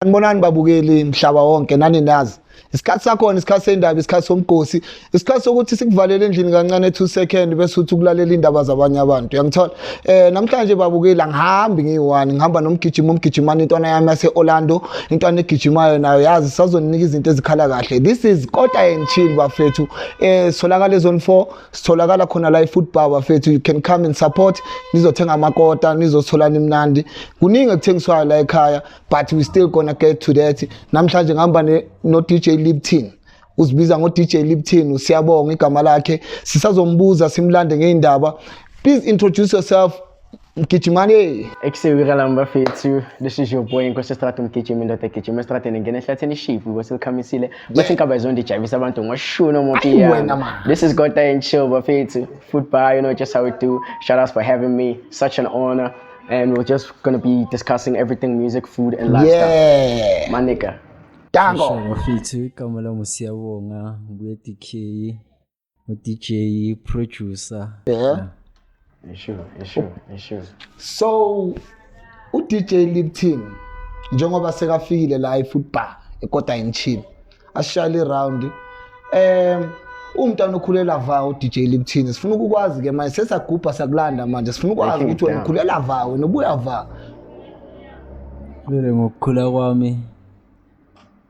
Sanibonani babukeli mhlaba wonke nani nazi. Isikhathi sakhona isikhathi sendaba isikhathi somgosi isikhathi sokuthi sikuvalele endlini kancane 2 seconds bese uthi ukulalela indaba zabanye abantu uyangithola namhlanje babukeli angihambi ngiyi1 ngihamba nomgijimani intwana yami yase Orlando intwana egijimayo nayo yazi sazonika izinto ezikhala kahle this is Kota and Chill bafethu solakala zone 4 sitholakala khona la eFootball bafethu you can come and support nizothenga amakota nizothola nimnandi kuningi ekuthengiswayo la ekhaya but we still gonna get to that namhlanje ngihamba no DJ Lipton uzibiza ngo DJ Lipton usiyabonga igama lakhe sisazombuza simlande ngeindaba please introduce yourself Mgijimani Ekusewiralamba fethu this is your boy Nkosi Strato Mgijimi ndoda egijima estrateni ngene ehlatheni shifu bosikhamisile bathi inkaba izondijayivisa abantu ngoshuna mopi this is Kota and Chill bafethu football you know just how we do shout outs for having me such an honor and we're just going to be discussing everything music food and lifestyle my nigga Dango bafethu igama lami siyabonga nguye DK DJ producer Sure. So uDJ Lipton njengoba sekafikile la eFootball eKota and Chill ashayile round umntana okhulela vawo DJ Lipton sifuna ukwazi ke manje sesagubha sakulanda manje sifuna ukwazi ukuthi wena ukhulela vawo nobuya va Vele ngokukhula kwami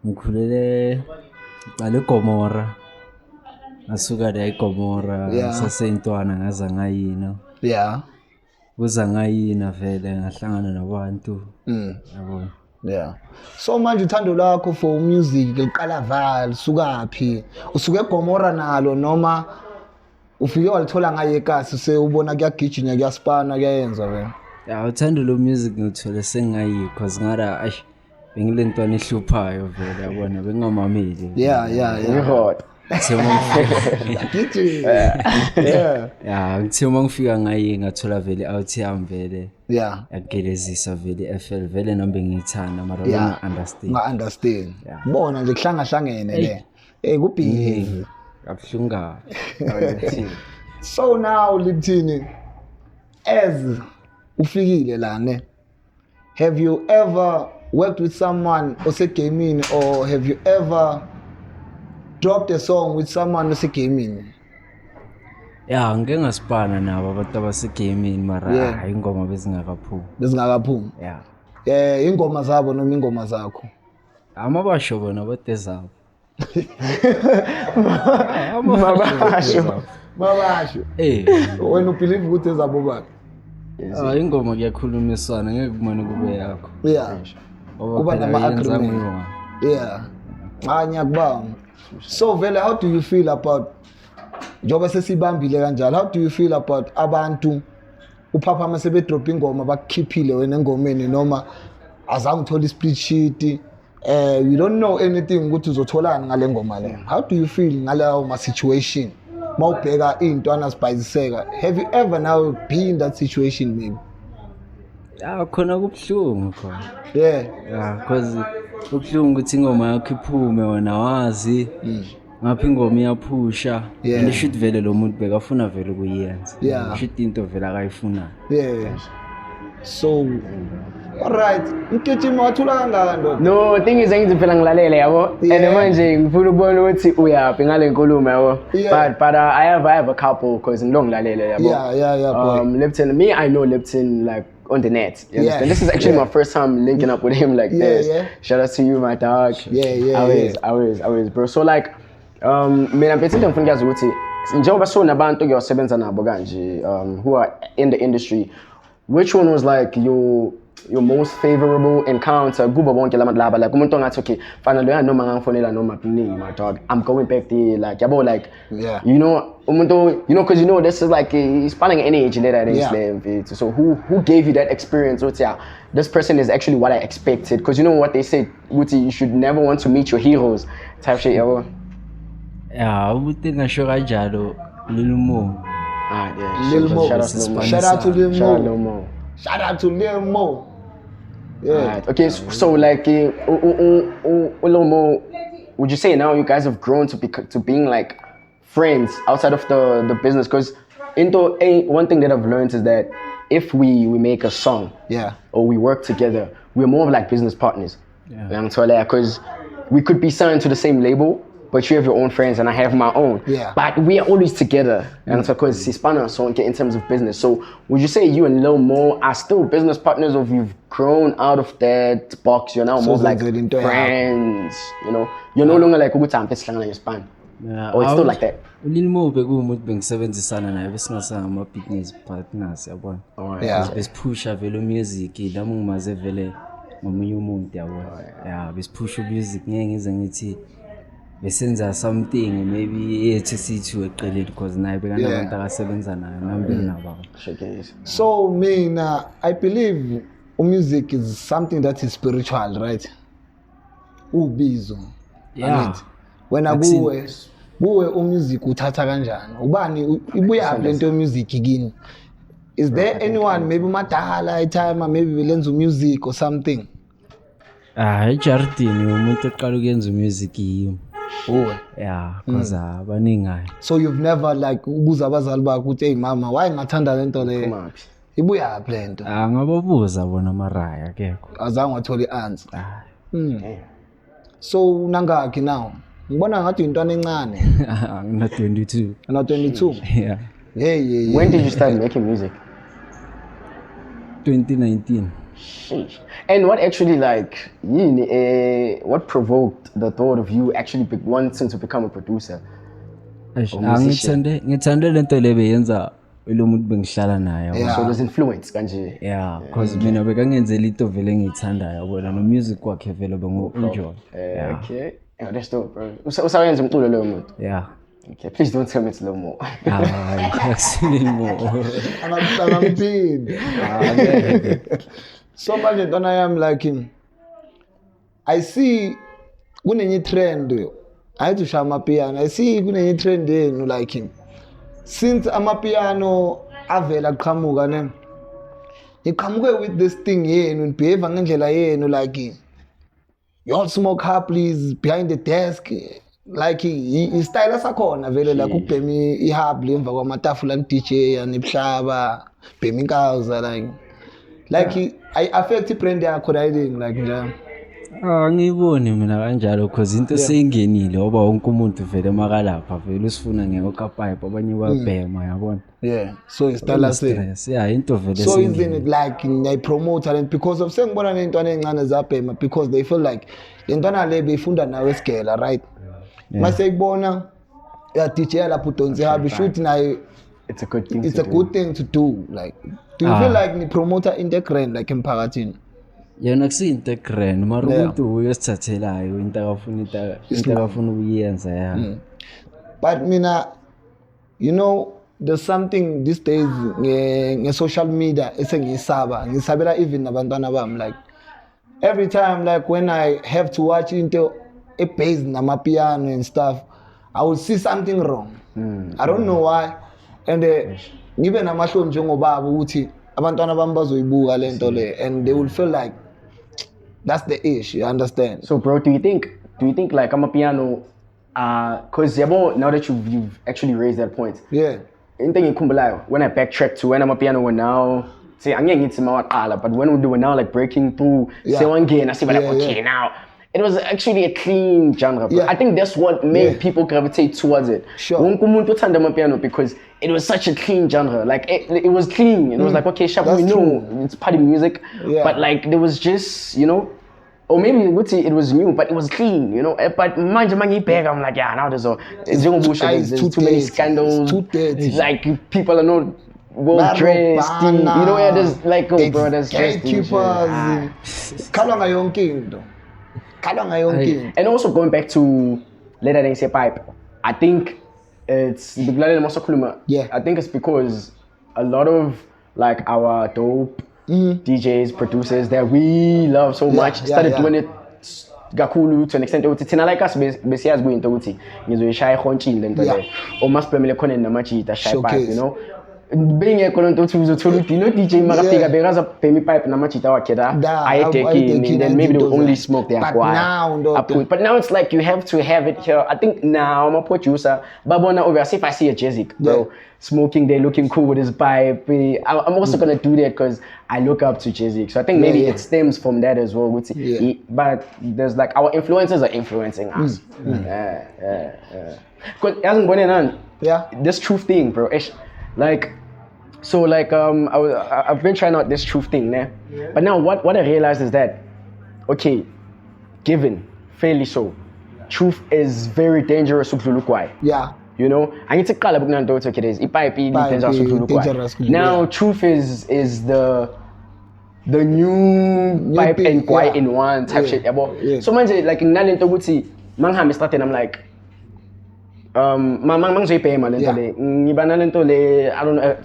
ngikhulele ngale Gomora asuka la eGomora sasentwana ngaza ngayina kuza ngayina vele ngahlangana nabantu yabona so manje uthando lakho for music liqala val sukaphi usuke eGomora nalo noma ufike walithola ngaye eKasi usebona kuyagijinya kuyaspana kuyayenza wena uthando lo music ngithole sengayi cause ngara bengilentwana ehluphayo vele yabona bengamameli hot ngithe uma ngifika ngaye ngathola vele out yami vele yagelezisa vele FL vele nambe ngiyithanda mara understand bona nje kuhlangahlangene le kubehave abhlunga so now Lipton as ufikile la ne have you ever worked with someone osegaming or have you ever dropped a song with someone osegaming ngeke ngasipana nabo abantu abasegaming mara ingoma bezingakaphumi ingoma zabo noma ingoma zakho amabasho bona batezabo mabasho wena ubelieve ukuthi ezabo bakhe ingoma kuyakhulumisana ngeke kumane kube yakho kuba nama-agreement ngiyakubanga so vele how do you feel about njengoba sesibambile kanjalo how do you feel about abantu uphaphama sebedrop ingoma bakukhiphile wena engomeni noma azange uthola i-split sheet you don't know anything ukuthi uzotholani ngale ngoma le how do you feel ngalawo ma-situation mawubheka intwana sibhayiziseka have you ever now been in that situation maybe khona kubhlungu khona cause kubhlungu ukuthi ingoma yakho iphume wena wazi ngapha ingoma iyaphusha and should vele lo muntu bekafuna vele ukuyenza should into vele akayifuna so alright Mgijima wathula kangaka ndoda no thing is engithi phela ngilalele yabo and manje ngifuna ukubona ukuthi uyaphi ngale nkulumo yabo but I have a couple because ngilongilalele yabo Lipton me I know Lipton like on the net you understand this is actually my first time linking up with him like this shout out to you my dog always bro so like mina mfethu into ngifuna ukuyazi ukuthi njengoba sona abantu kuyosebenza nabo kanje who are in the industry which one was like your most favorable encounter kuba bonke laba like umuntu ongathi okay fana lo noma ngangifonela noma kuningi my dog I'm going back there like yabo like you know umuntu you know because you know this is like he's spanning an age that is so who gave you that experience what this person is actually what I expected because you know what they say you should never want to meet your heroes type shit yabo ubuthi ngasho kanjalo Lil Mo Lil Mo shout out to Lil Mo Right. Okay, so like Lil Mo, would you say now you guys have grown to being like friends outside of the business? Because one thing that I've learned is that if we make a song or we work together, we're more of like business partners. Because we could be signed to the same label, but you have your own friends and I have my own. Yeah. But we are always together. And so because Hispana so in terms of business. So would you say you and Lil Mo are still business partners, or you've grown out of that box? You're now more like friends, you know? You're no longer like Hispana. Or it's still like that? Lil Mo bekuwumuntu bengisebenzisana naye besingasanga ama-business partners yabona. Besiphusha vele music nami ngimaze vele ngomunye umuntu yabona. Besiphusha music ngeke ngize ngithi besenza something maybe ethi sithu eqeleni because naye bekanabantu akasebenza naye nami nabo. So mina I believe music is something that is spiritual, right? Ubizo. Wena kuwe music uthatha kanjani? Ubani ibuya lento music kini? Is there anyone maybe madala time maybe belenza music or something? Ejardini umuntu oqala ukuyenza music yiyo. Cause abaningi. So you've never like ubuza abazali bakho ukuthi hey mama why ngathanda lento le? Ibuya lento. Ngababuza bona maraya akekho. Azange wathola i-answer. So nangaki now? Ngibona ngathi intwana encane. Ngina 22. Ngina 22. Yeah. Hey. When did you start making music? 2019. Sheesh. And what actually what provoked the thought of you actually wanting to become a producer? Ngithande lento le beyenza lo muntu bengihlala naye. So there's influence kanje. Yeah, because mina bekangenzela into vele ngiyithanda yabona no music wakhe vele bengu-enjoy. Okay. Yeah, that's dope, bro. Usawenza umculo lo muntu? Yeah. Okay, please don't tell me it's a little more. Actually more. So manje ntwana yami like I see kunenye trend ayithi usha amapiano. I see kunenye trend yenu like since amapiano avela qhamuka ne iqhamuke with this thing yenu behave ngendlela yenu like you all smoke up please behind the desk like style sakhona vele like ukubhema ihub emva kwamatafula DJ anibuhlaba bhema inkawuza like I affect brand yakho writing like njalo. Ngiyiboni mina kanjalo because into seyingenile ngoba wonke umuntu vele makalapha vele usifuna ngeyoka pipe abanye babhema yabona. So istyle into vele so isn't it like they promote talent because of sengibona nentwana encane zabhema because they feel like lentwana le beyifunda nawe esigela right? Mase ikubona ya DJ lapho udonse habi shoot naye it's a good thing. It's a good thing to do like do you feel like ni promoter integrate like emphakathini? Yena kusinto grand mara umuntu uyosithathelayo into akafuna ukuyenza But mina you know there's something these days nge social media ngisabela even nabantwana bami like every time like when I have to watch into a bass namapiano and stuff I will see something wrong. I don't know why and ngibe namahlo njengobaba ukuthi abantwana bami bazoyibuka lento le and they will feel like that's the issue, you understand? So bro, do you think like amapiano cause now that you've actually raised that point. Into ngikhumbulayo when I backtrack to when amapiano were now say angeke ngithi mawaqala but when we were now like breaking through sewangena siba like okay now it was actually a clean genre. I think that's what made people gravitate towards it. Wonke umuntu uthanda amapiano because it was such a clean genre. Like it was clean. It was like okay, sharp, we know it's party music, but like there was just or maybe it was new, but it was clean, But manje mangibheka, I'm like, now there's too many scandals. Like people are not well dressed, there's like bro, there's gatekeepers. And also going back to later than say pipe, I think it's I think it's because a lot of like our dope DJs, producers that we love so much started doing it Gakulu to an extent thina like us besiyazi kuyinto ukuthi ngizoyishaya ehontshini lento le or masibhemele khona namachita shy pipe bengekho lonto uthi uzothola ukuthi no DJ makafika bekaza phema ipipe namajita wakhe la ayedekini, then maybe they only smoke their but now it's like you have to have it here. I think now I'm a producer babona obviously if I see a Jezik bro smoking there looking cool with his pipe, I'm also gonna do that because I look up to Jezik, so I think maybe it stems from that as well. But there's like our influencers are influencing us. This truth thing, bro, like so like I've been trying out this truth thing but now what I realized is that okay, given fairly so, truth is very dangerous you know, I need to call up now to okay, it might be dangerous. Now truth is the new pipe and quiet in one type shit. So man like in Nalin Toguti, Mangham started, I'm like mang zoy pay man lentole ngibana lentole I don't know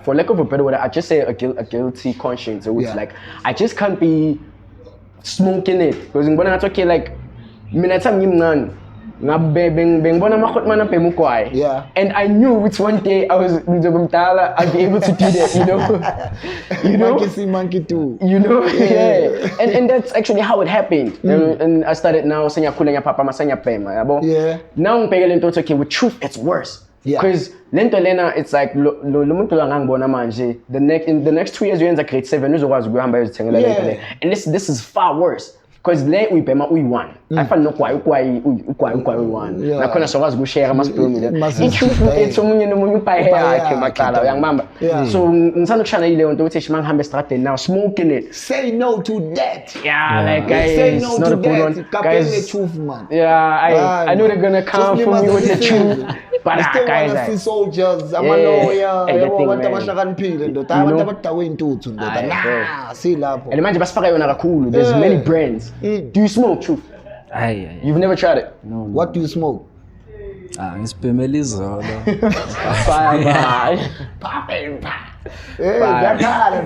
for lack of a better word I just say a guilty conscience, so it's like I just can't be smoking it because ngibona ngathi okay like mina time ngimncane ngabengibona amakhot mana phemu kwaye and I knew which one day I was ngizomdala I'd be able to do that, you know monkey too, you know and that's actually how it happened. And I started now senya khula nya papa masanya pema yabo now ngibheke lento okay with truth it's worse because lento lena it's like lo muntu la ngangibona manje in the next 2 years uyenza grade 7 uzokwazi ukuhamba uyozithengela lento le, and this is far worse because le uyibhema uyi1 afana nokwayi uyi1 nakhona sokwazi ukushare ama-spill it's omunye nomunye upaye yakhe maqala uyangibamba. So ngisanda ukushana yileyo nto ukuthi shima ngihambe estradeni now smoking it, say no to that, like guys, say no not to a good one guys, the truth man. I know they're gonna come for me with the truth. But I still guys, want to see soldiers, I'm a lawyer, abantu abahlakaniphile ndoda, abantu abadawe intuthu ndoda, see lapho. And manje basifaka yona kakhulu, there's many brands. Do you smoke truth? You've never tried it? No. What do you smoke? Ngisipemela izolo.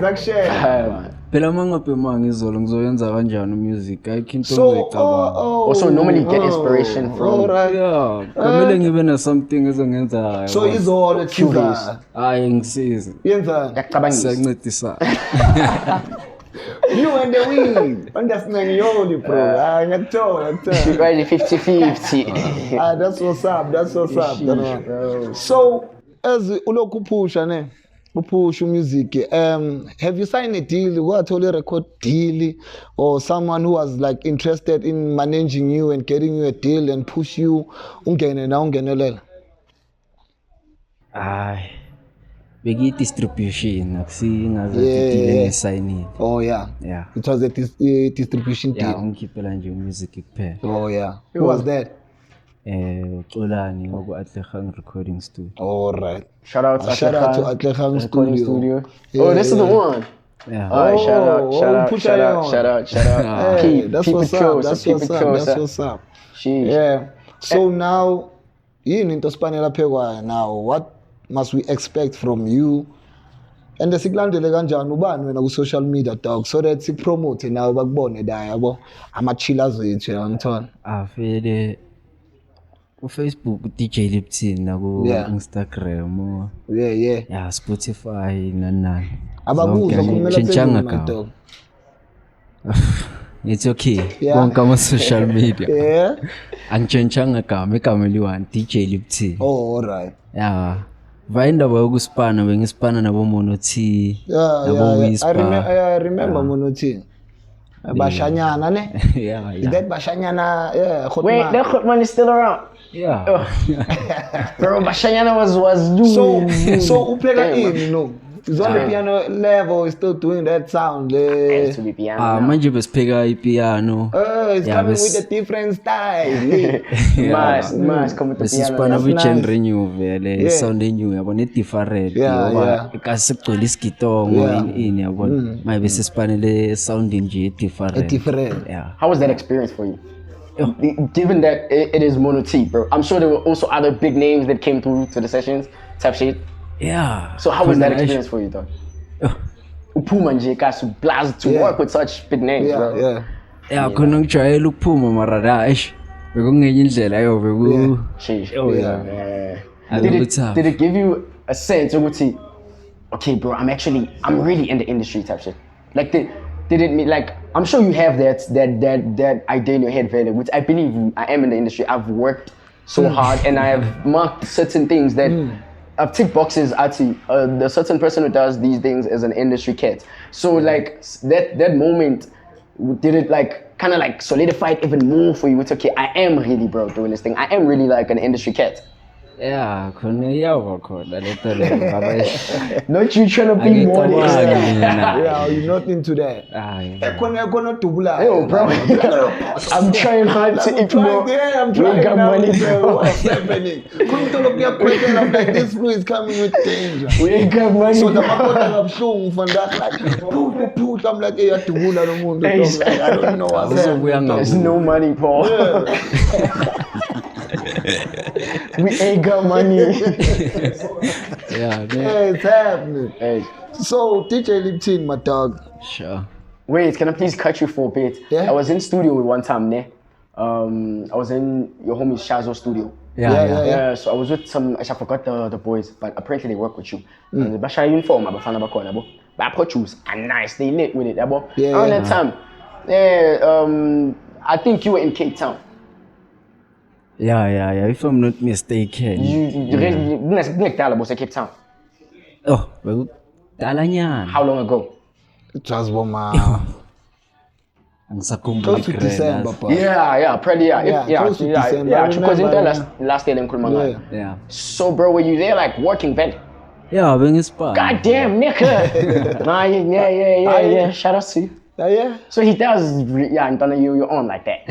Zakushare. Phela mangapema ngizolo ngizoyenza kanjani music ayikho into engicabanga. Also normally get inspiration from kumele ngibe na something ezongenza. So izolo ethiza. Ngisiza. Yenzani? Ngiyacabangisa. Siyancedisa. You and the weed. Understand yoli bro. Ngiyathola. You guys 50-50. That's what's up. So as ulokhu phusha ne upush music, have you signed a deal? What a record deal, or someone who was like interested in managing you and getting you a deal and push you ungene na ungenelele? Begi distribution akusingaze sign. Oh yeah. It was a distribution deal. Ungikhiphela nje music kuphela. Oh yeah. Who was that? Xolani ngoku Atlegang Recording Studio. All right. Shout out to Atlegang Studio. Oh, this is the one. Yeah. All right, shout out. Hey, that's what's up. Yeah. So now, yini into spanela phekwayo now, what must we expect from you? And sikulandele kanjani ubani wena ku social media dog so that sikupromote nawe bakubone da yabo ama-chillers wethu yangithona. Vele Facebook DJ Lipton na ku Instagram. Yeah, Spotify nani. Abakuzwa kumele phezulu dog. It's okay. Konke ama social media. Angitshentshanga igama eliwani DJ Lipton. Oh, all right. Yeah. Vayindaba yokuspana bengispana nabo Mono T nabo Whisper. I remember Mono T. Bashanyana ne? Yeah. That Bashanyana, Wait, that Khotman is still around. Yeah. Bro, Bashanyana was doing. So upleka in, He's on the piano level, he's still doing that sound. To be piano. Manje besipeka piano. It's coming with a different style. Mas come to piano. Besispana genre new vele, sound new yabona different. Ngoba ikasegcwele isigitongo in yabona. Maye besispanele sound nje different. Yeah. How was that experience for you? Given that it is Mono T, bro. I'm sure there were also other big names that came through to the sessions, type shit. Yeah. So how was that experience for you, though? Uphuma nje kasu blast to work with such big names, bro. Yeah, khona ngijwayele ukuphuma mara bekungenye indlela yo beku. Did it give you a sense ukuthi okay, bro, I'm really in the industry type shit. Like, did it mean, like, I'm sure you have that idea in your head, Vele, which I believe I am in the industry. I've worked so hard and I have marked certain things that I've ticked boxes. Actually, the certain person who does these things is an industry cat. So like that moment, did it like kind of like solidify it even more for you? It's okay, I am really, bro, doing this thing. I am really like an industry cat. Yeah, khona iyawa khona lento leyo ngabe. Not you trying to be more. Yeah, you're not into that. Yo, bro, I'm trying hard to eat more. I'm trying got money, bro. What's happening? I'm like, this food is coming with danger. We ain't got money. So the makota ngabhlungu from that, like, put, I'm like, hey, yadubula no mundo. I don't know what's happening. There's no money, Paul. We ain't got money. Yeah, Hey, it's happening. Hey. So, DJ Lipton, my dog. sure. Wait, can I please cut you for a bit? Yeah. I was in studio with one time, ne? I was in your homie Shazo studio. Yeah. So I was with some, I forgot the boys, but apparently they work with you. And the Basha uniform, Abafana Bakona, but I produce and nice, they lit with it, abo. Around that time, I think you were in Cape Town. Yeah. If I'm not mistaken. You Cape Town. Oh, bekudala How long ago? Just Boma. Close to December, pa. Yeah, pretty, Close to December. Because in the last year in Kulmanga. Yeah. So, bro, were you there like working then? Yeah, bengispa. God damn, nigga. Nah, yeah. Shout out to you. Yeah. So he does, and then you're on like that.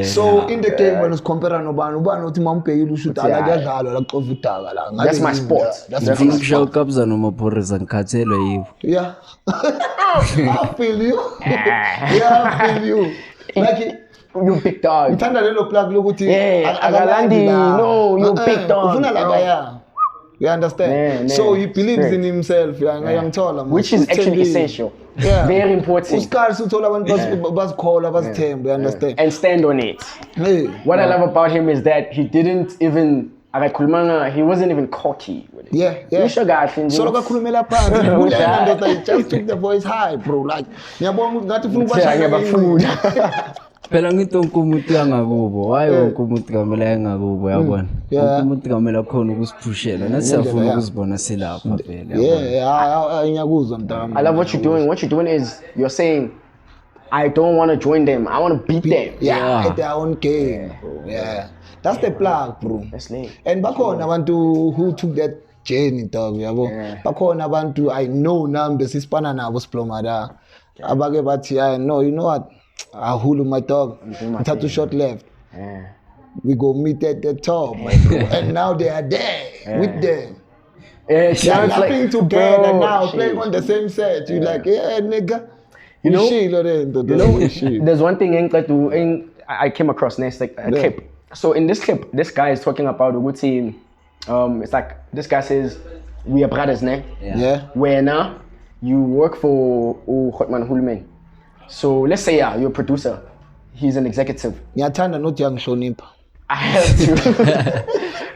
So in the game when it's compared no ban uthi mampeyile ushuta ala kuyadlalwa la qofa udaka la. That's my sport. That's my Show kabza nomaphorisa ngikhathelwe yivo. Yeah. I feel you. Yeah, I feel you. Like you big dog. Ngithanda lelo plug lokuthi akalandi no, you big dog. Ufuna la baya. You understand? So he believes in himself. Which is actually essential. Yeah. Very important. You understand? And stand on it. What I love about him is that he didn't even, he wasn't even cocky with it. Yeah. You sure guys can do he just took the voice high, bro. Like, food. Phela ngithi wonke umuntu yangakubo hayi wonke umuntu kamela yangakubo yabona wonke umuntu kamela khona ukusiphushela nathi siyafuna ukuzibona silapha phela ngiyakuzwa mntana. I love what you're doing. What you're doing is you're saying I don't want to join them, I want to beat them. At their own game, bro. That's the plug, bro. That's late. And bakhona abantu who took that journey, dog, yabo. Bakhona abantu I know now besispana nabo siplomada abake bathi I know, you know what, Ahulu, my dog, tattoo short left. We go meet at the top, my bro. And now they are there with them. They're laughing together now, playing on the same set. You like, nigga. You know, there's one thing I came across next, like a clip. So in this clip, this guy is talking about a good team. It's like this guy says, "We are brothers, ne? Where now you work for Hotman Hulman. So let's say you're a producer. He's an executive. Nyatanda not young Shonimpa. I have to.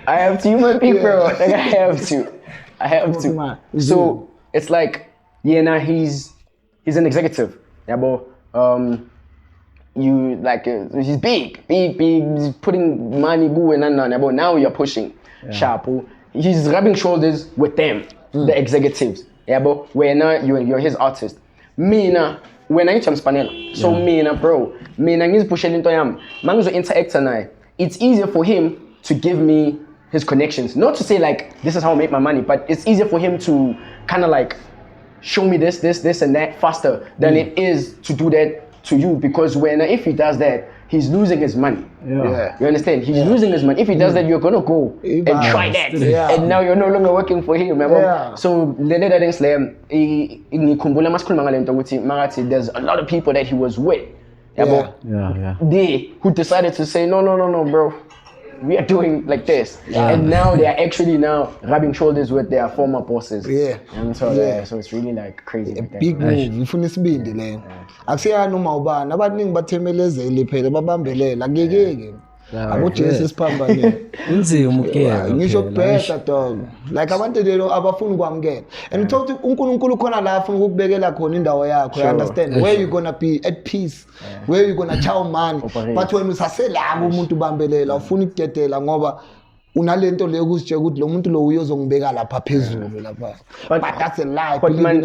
I have to, my people. Like I have to. So it's like, he's an executive. Yeah, but you like he's big. He's putting money going and but now you're pushing sharp. He's rubbing shoulders with them, the executives. Yeah, but when you're his artist. Me na when I Spanela. So me na bro. Me na he's pushing into him. Manzo interact and it's easier for him to give me his connections. Not to say like this is how I make my money, but it's easier for him to kind of like show me this and that faster than it is to do that to you, because if he does that, he's losing his money. You understand? He's losing his money. If he does that, you're gonna go and try that, and now you're no longer working for him. So there's a lot of people that he was with. They who decided to say no, bro. We are doing like this, and now they are actually now rubbing shoulders with their former bosses. And so it's really like crazy. A big move. Ufuna isibindi le. Akusiya noma ubani. Abaningi bathemelezele phela babambelela ngeke. aboJesu siphambane unzima ukuyeka ngisho bheka dog like abantu lelo abafuni kwamkela and uthola uNkulunkulu khona la afuna ukubekela khona indawo yakho you understand where you gonna be at peace where you gonna chow man but when usaselabo umuntu ubambelela ufuna ukudedela ngoba unalento leyo kuzitshela ukuthi lo muntu lo uyozongibeka lapha phezulu lapha but that's a lie. But man,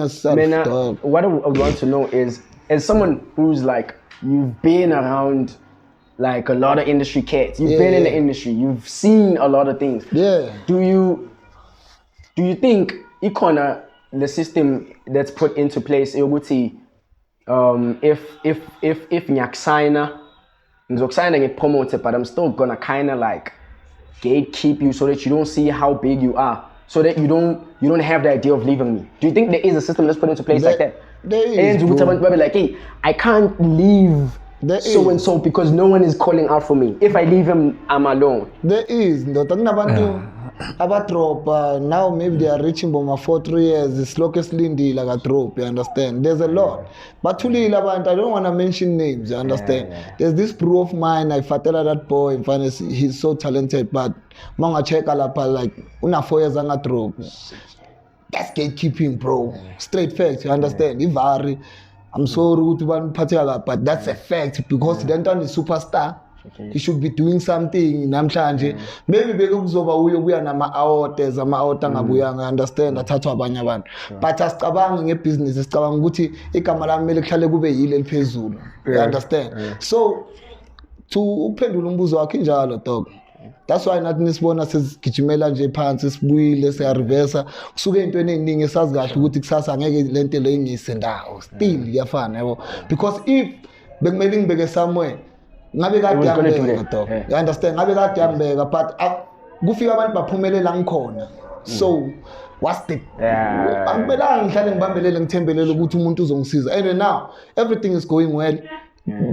what I would want to know is, as someone who's like, you've been around like a lot of industry cats, you've been in the industry, you've seen a lot of things. Yeah. Do you think the system that's put into place, if ngiyakusayina ngizokusayina but I'm still gonna kind of like gatekeep you so that you don't see how big you are, so that you don't have the idea of leaving me? Do you think there is a system that's put into place like that? There is, and be like, hey, I can't leave so and so because no one is calling out for me. If I leave him, I'm alone. There is. Drop now maybe they are reaching for 4-3 years. The slowest Lindy like a drop. You understand? There's a lot. But I don't want to mention names. You understand? There's this bro of mine. I fatela that boy. He's so talented. But manga check like una 4 years on a drop. That's gatekeeping, bro. Straight facts. You understand? I'm sorry to one particular, but that's a fact because the Denton is superstar. He should be doing something namhlanje. Maybe bekuzoba uyobuya nama-awards ngabuya understand athathwa abanye abantu. But asicabangi ngebusiness, sicabanga ukuthi igama lami kumele kuhlale kube yile eliphezulu. You understand? So to uphendula umbuzo wakhe njalo dog. That's why nathi nisibona sesigijimela nje phansi sibuyile siyareversa kusuke intweni eziningi esazi kahle ukuthi kusasa angeke lento le ingise ndawo still yafana yabo because if bekumele ngibeke somewhere ngabe kade yambeka dog. You understand? Ngabe kade yambeka but kufika abantu baphumelela ngikhona. So what's the angibelanga ngihlale ngibambelele ngithembelele ukuthi umuntu uzongisiza and now everything is going well.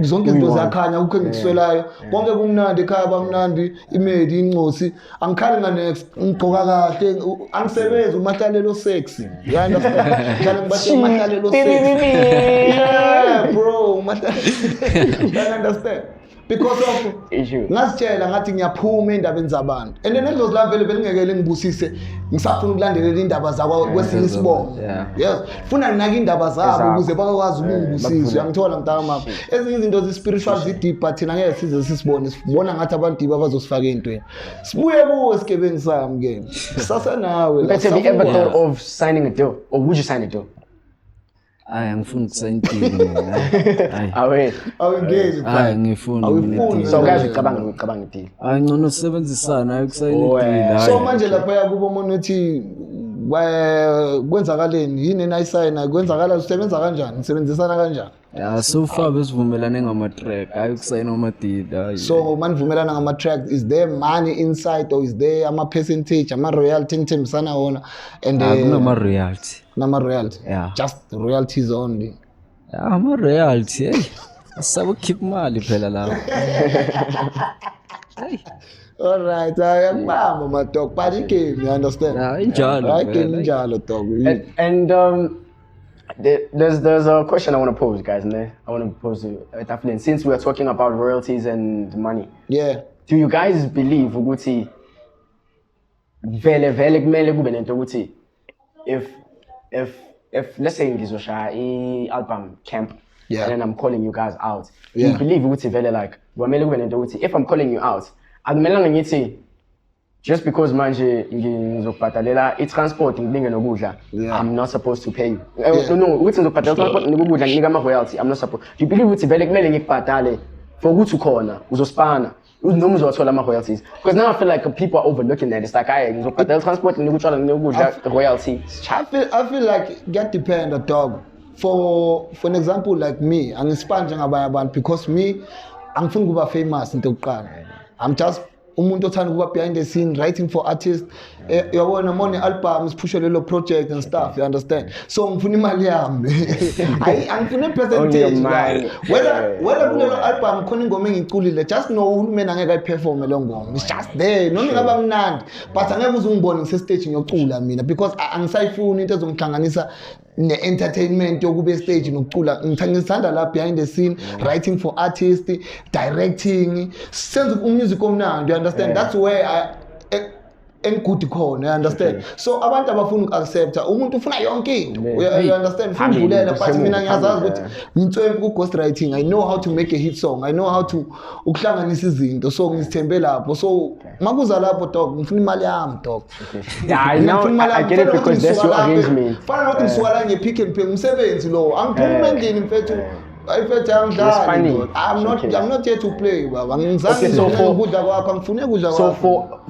Zonke izinto ziyakhanya ukho engikuswelayo konke kumnandi ekhaya bamnandi imedi incosi angikhali nganext ngigqoka kahle angisebenzi uMahlalelo sexy. You understand? Ngihlale ngibathe uMahlalelo sexy. Yeah bro Mahlalelo. You understand? Because of ngasitshela ngathi ngiyaphuma endabeni zabantu and then endlozi la vele ngekele ngibusise ngisafuna ukulandelela indaba zakwa kwesinye isibongo. Yes funa nginaka indaba zabo ukuze bakwazi ukungibusisa. Uyangithola mntama ezinye izinto ze-spiritual zi-deep but thina ngeke size sisibone sibona ngathi abantu iba bazosifaka entweni sibuye kuwe sigebengu sami ke sasa nawe. But have you ever thought of signing a deal or would you sign a deal? Angifuni ukusign deal mina. Ngifuni. So guys ucabanga deal. Ngcono sisebenzisana ayikusayini deal. So manje lapha yakubo umuntu uthi kwenzakaleni yini nayisayina kwenzakala usebenza kanjani nisebenzisana kanjani? So far besivumelane ngama-track ayikusayina ama-deal. So manivumelana ngama-track is there money inside or is there ama-percentage ama-royalty nithembisana wona and kunama-royalty. Nama-royalty? Yeah. Just royalties only? Ama-royalty asaba keep mali phela lapho. Alright, ayakubamba my dog, but you understand? Injalo. Right, injalo dog. And there's a question I want to pose, guys. I want to pose to Tafilin. Since we are talking about royalties and money, do you guys believe ukuthi vele kumele kube nento ukuthi if let's say ngizoshaya i-album camp and then I'm calling you guys out, do you believe ukuthi vele like kumele kube nento ukuthi if I'm calling you out akumelanga ngithi just because manje ngizokubhadalela i-transport ngilinge nokudla I'm not supposed to pay you. No, ukuthi ngizokubhadalela transport nokudla nginika ama-royalty I'm not supposed. Do you believe ukuthi vele kumele ngikubhadale for ukuthi ukhona uzospana noma uzothola ama-royalties? Because now I feel like people are overlooking that. It's like ngizokubhadala transport nikutshala nokudla royalty. I feel like get depend dog. For an example like me angisipani njengabanye abantu because me angifuni kuba famous into yokuqala. I'm just umuntu othanda ukuba behind the scene writing for artists. Uyabona mone albums push lelo project and stuff, you understand? So ngifuna imali yami. Angifuna percentage whether kulelo album khona ingoma engiculile just know uhulumeni angeke ayiperform lo ngoma. It's just there noma ingaba mnandi but angeke uzungibone ngise stage ngiyocula mina because angisayifuni into ezongihlanganisa ne-entertainment yokube stage nokucula ngithanda la behind the scene writing for artists, directing, senze umusic omnandi, you understand? That's where engikude khona, you understand? So abantu abafuna uku-accepta umuntu ufuna yonke into, you understand? Ufuna uvulela, but mina ngiyazazi ukuthi ngitswempe ku-ghost writing. I know how to make a hit song, I know how to ukuhlanganisa izinto, so ngizithembe lapho. So makuza lapho dog ngifuna imali yami dog. I get it because that's your arrangement. Fana nokuthi ngisuka la nge-Pick n Pay umsebenzi lo angiphumi endlini mfethu. I'm not here to play, baba. So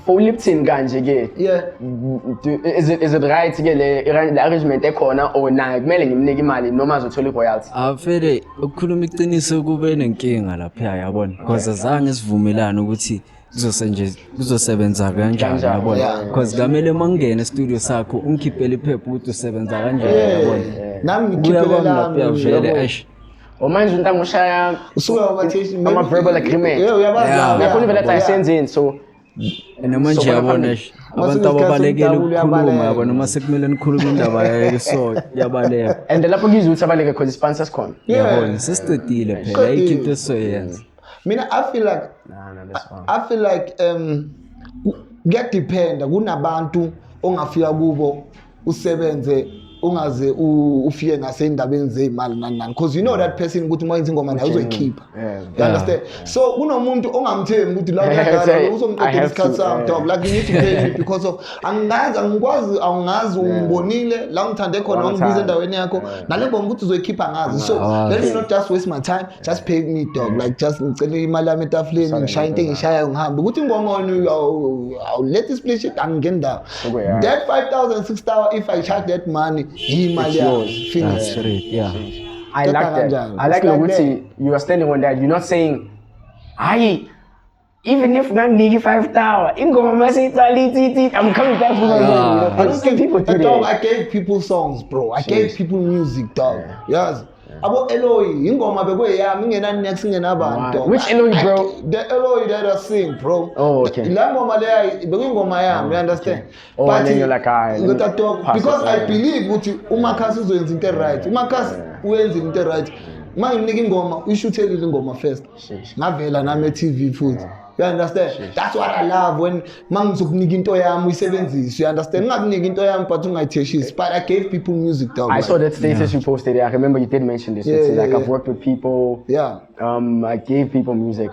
for Lipton kanje ke. Yeah. Is it right ke le arrangement ekhona or na kumele ngimnike imali noma azothola royalty? Vele ukukhuluma iqiniso kube nenkinga lapha yabona because azange sivumelane ukuthi kuzosebenza kanjani yabona because kamele mangene e-studio sakho ungikhiphele iphepha ukuthi usebenza kanjani yabona. Nami ngikhiphela lapha vele manje untanga ushaya ama verbal agreement. Yakhona vele ayisenzeni so manje yabona abantu ababalekile ukukhuluma yabona uma sekumele nikhuluma indaba yayo yabaleka and lapho ngizwe ukuthi abaleke because sponsors khona yabona sesicedile phela ayikho into esoyenza. Mina I feel like kuyadependa kunabantu ongafiya kubo usebenze ungaze ufike nasendabeni zeimali nani because you know that person ukuthi uma yenza ingoma nayo uzoyikhipha, you understand? So kunomuntu ongamthembi ukuthi la kanjalo uzomqedela isikhathi sakhe dog, like you need to pay me because of angazi ungibonile la ngithande khona ungibiza endaweni yakho nale ngoma ukuthi uzoyikhipha ngazi. So let me not just waste my time, just pay me dog, like just ngicela imali yami etafuleni ngishaya into engishayayo ngihambe ukuthi ingoma I'll let this play shit angenda that 5,000 6,000 if I charge that money it's yours. That's right, yeah. I like that. I like Noguchi, you are standing on that. You're not saying, even if I'm making 5,000, I'm coming back for my I don't give people dog, I gave people songs, bro. I gave people music, dog. Yes. Abo Eloy, ingoma bekwe yami ngena next ngenabantu. Which Eloy, bro? The Eloy that I sing, bro. Oh, okay. La ngoma le bekwe ingoma yami, you understand? Oh, but then you're like, because I believe ukuthi uMakhasi uzoyenza into right. uMakhasi uyenza into right. Manginika ingoma, uyishuthelile ingoma first. Ngavela nami e-TV futhi. You understand? That's what I love when mangizokunika into yami uyisebenzise. You understand? Ngakunika into yami but ungayitheshisi. But I gave people music, dog. I saw that status you posted. I remember you did mention this. I've worked with people. Yeah. I gave people music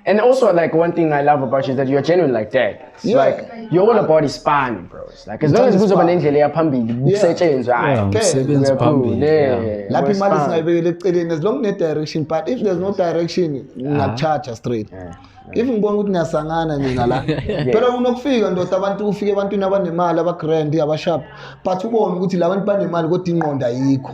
and also like one thing I love about you is that you're genuine like that. It's like you're all about inspiring, bro. It's like as long as kuzoba nendlela yaphambili usebenza usebenza phambili. Lapho imali singayibekela eceleni as long ne direction, but if there's no direction ngiyacharge straight. If ngibona ukuthi niyasangana nina la phela unokufika ndoda abantu ufike ebantwini abanemali abagrand abasharp but ubone ukuthi labantu banemali kodwa ingqondo ayikho,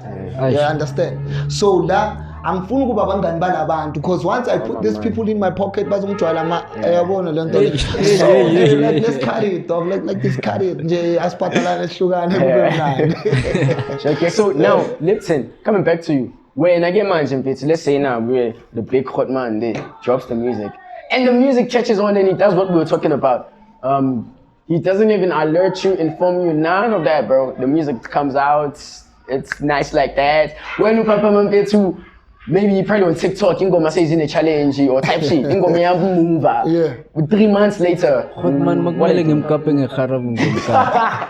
you understand? So la angifuni ukuba abangani balabantu because once I put these people in my pocket bazongijwayela yabona lento let's carry it dog, like this carry it nje asiphathalane sihlukane kube mnandi. Okay, so now Lipton, coming back to you, when I get manje mfethu, let's say now we're the big hot man there drops the music and the music catches on and he does what we were talking about. He doesn't even alert you, inform you, none of that, bro. The music comes out, it's nice like that. When you come to maybe you probably on TikTok, Ingoma says in a challenge or type shit, Ingoma move. Yeah. 3 months later. Man, magmali ngimkapeng eharap ngimka.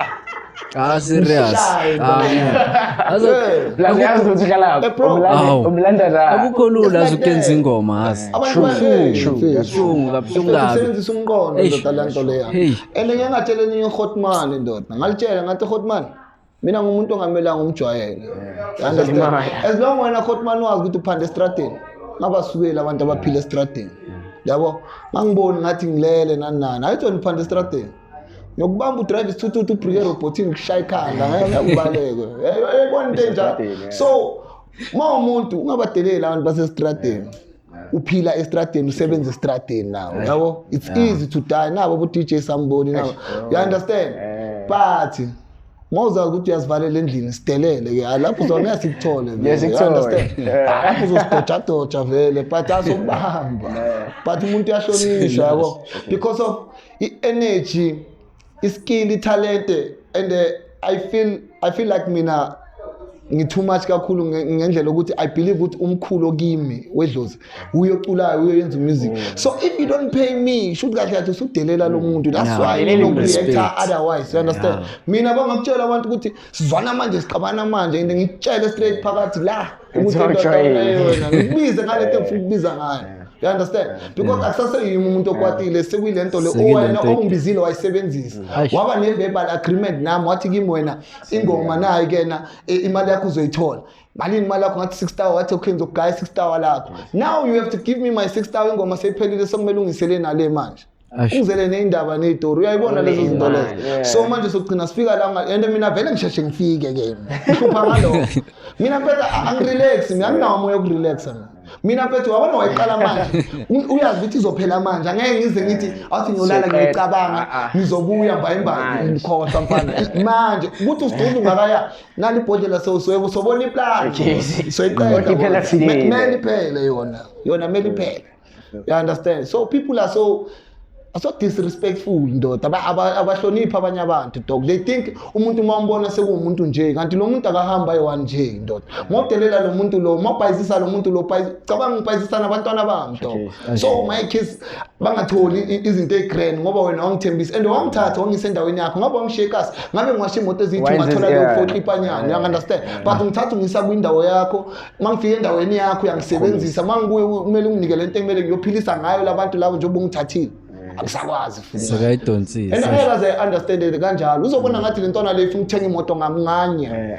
Serious. Akukho lula ukenza ingoma azi. True. Usebenzisa umqondo ndoda lanto leya. And ngeke ngatshela ninye Hotman ndoda. Ngalitshela ngathi Hotman mina ngumuntu ongamelanga umjwayele. Understand? As long wena Hotman wazi ukuthi uphanda estradeni, ngabasukela abantu abaphila estradeni. Yabo, mangiboni ngathi ngilele nani. Ayitho niphanda estradeni. Ngokubamba udrive isithuthu ubrike roboting kushaya ikhanda ngayakubaleke. Yabona into enjalo. So ma umuntu ungabadelela abantu basestradeni. Uphila estradeni, usebenza estradeni now. Yabo, it's easy to die now abo DJ somebody now. You understand? But mawuzazi ukuthi uyazivalela endlini sidelele ke lapho uzona uyasikuthole vele. Yes, you understand? Lapho uzosidoja vele but asokubamba. But umuntu uyashonisha yabo because of energy, skill, talent, and I feel like mina too much kakhulu ngendlela ukuthi I believe ukuthi umkhulu okimi wedlozi uyoculayo uyenza music. So if you don't pay me, should kahle kahle usudelela lo muntu. That's why I don't react otherwise. You understand? Mina bangakutshela abantu ukuthi sizwana manje siqabana manje and ngitshele straight phakathi la ukuthi yona ngibize ngale nto ngifuna ukubiza ngayo. You understand? Because akusaseyimi umuntu okwatile sekuyilento le owena ongibizile wayisebenzisa. Waba ne verbal agreement nami wathi kimi wena ingoma nayi kena imali yakho uzoyithola. Malini imali yakho ngathi 6,000 wathi okay ngizogaya 6,000 lakho. Now you have to give me my 6,000 ingoma seyiphelile sokumele ungisele nale manje. Ungizele neindaba nezitori uyayibona lezo zinto lezo. So manje sokugcina sifika la and mina vele ngisheshe ngifike ke. Ngihlupha ngalo. Mina phela angirelax, mina nginawo umoya wokurelaxa mina. Mina mfethu wabona wayiqala manje uyazi ukuthi izophela manje angeke ngize ngithi athi ngiyolala ngiyicabanga ngizobuya mbayimbayi ngikhohlwa mfana manje ukuthi usidumbu ngakaya nali ibhodlela sewuswebo sobona iplan soyiqeda meli phele yona meli phele. You understand? So people are so disrespectful ndoda abahlonipha abanye abantu dog. They think umuntu mawumbona sekumuntu nje kanti lo muntu akahamba eyi-one nje ndoda. Mawudelela lo muntu lo mawubhayisisa lo muntu lo cabanga ngibhayisisa nabantwana bami dog. So my kids bangatholi izinto ezigrand ngoba wena wangithembisa and wangithatha wangisa endaweni yakho ngabe wangishekasi ngabe ngiwashe imoto ezithi ngathola leyo 40 ipanyana. You understand? But ngithatha ungisa kwindawo yakho mangifika endaweni yakho uyangisebenzisa mangibuye kumele unginike lento ekumele ngiyophilisa ngayo labantu labo njengoba ungithathile. Akusakwazi futhi sekayidonsisa and I understand it kanjalo uzobona ngathi le ntwana le ifuna ukuthenga imoto ngamnganya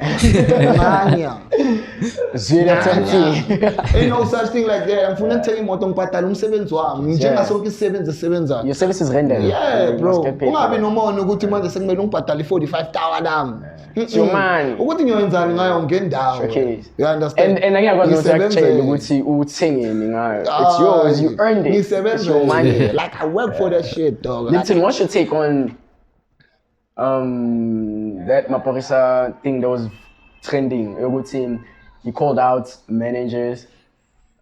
ain't no such thing like that. Ngifuna ukuthenga imoto ngibhadala umsebenzi wami njengasonke isisebenzi esebenzayo. Your service is rendered. Yeah bro, ungabi nomono ukuthi manje sekumele ungibhadale 45,000 nami. Your man ukuthi ngiyenzani ngayo ngendawo. You understand? And ngiyakwazi ukutshela ukuthi uthengeni ngayo. It's yours, you earned it. It's your money. Like I work for that shit dog. Lipton, what's your take on that Maphorisa thing that was trending? Your good team, he called out managers.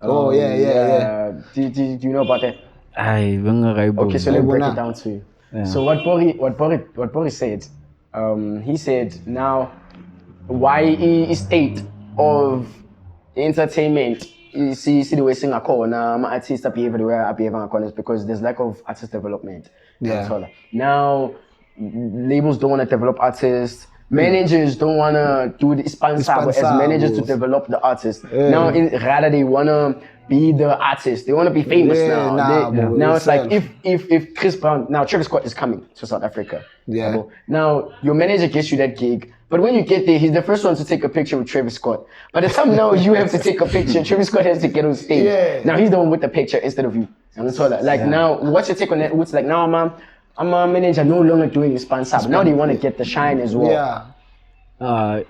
Yeah. Do you know about that? Okay, so let me break it down to you. Yeah. So what Bori said, he said now YE state of entertainment. You see the way singer call now artists appear everywhere is because there's lack of artist development. Yeah. Now labels don't want to develop artists. Managers don't want to do the sponsor as managers to develop the artists. Now rather they want to be the artist. They want to be famous now. Now it's like if Chris Brown, now Travis Scott is coming to South Africa. Yeah. Now your manager gets you that gig. But when you get there, he's the first one to take a picture with Travis Scott. By the time now you have to take a picture, Travis Scott has to get on stage. Yeah. Now he's the one with the picture instead of you. And so now, what's your take on that? It's like now I'm a manager no longer doing sponsor. Now they want to get the shine as well. Yeah.